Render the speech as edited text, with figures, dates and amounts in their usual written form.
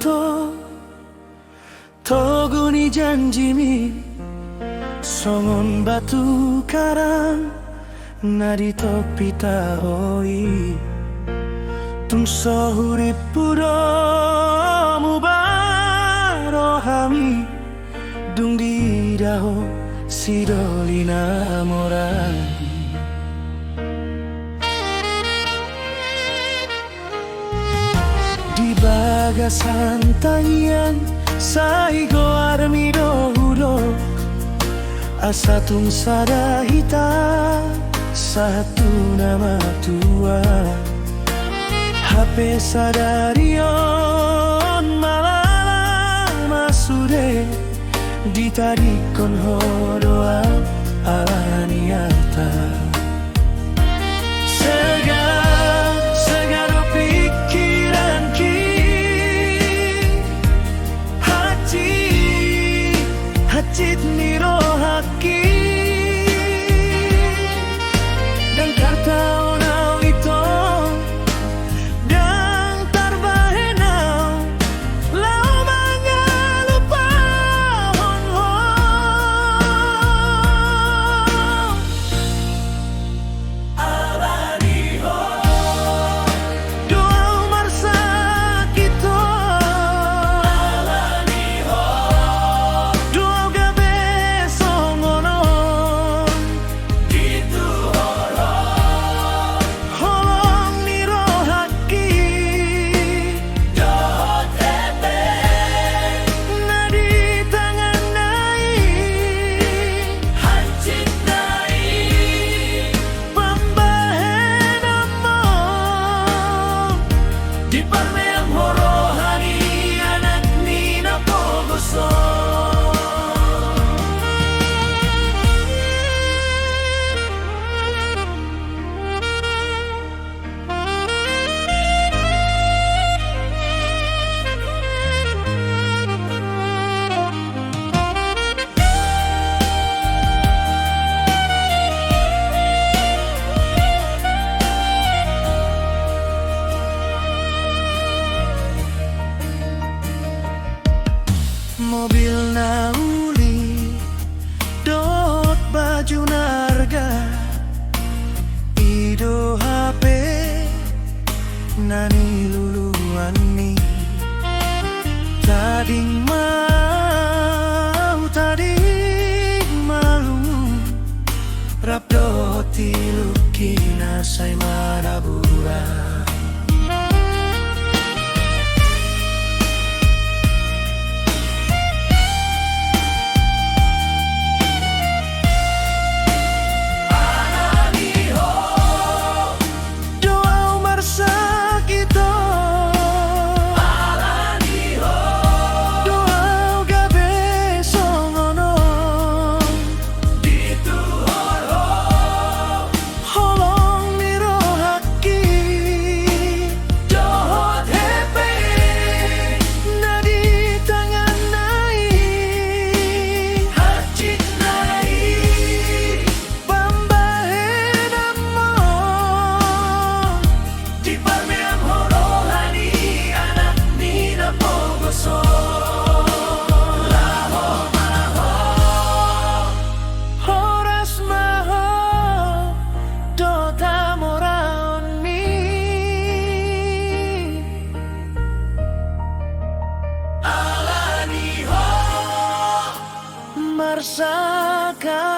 to toguni janjimi songon batu karang nadi topi tahoi tungso hurip pudo mubarohami dung di daho sidolina morang di bagasan tangian saigo armido hudo asa tung sada hita satu nama tua HP sadarion malala masude ditarikon hodoa alaniata segala pikiran ki hati niro haki dan kata onau itu dan tarbahenau lau mangalupa honho alaniho doa marsa kita alaniho doa gabe songono gitu holong niro haki dot tepe nadi tangan nai hancit nai pambahen among di parmeang horohani anak nina pogoso mobil nauli dot baju narga ido HP nani luluani tading malu rabdo tilukina say marabura Marsaka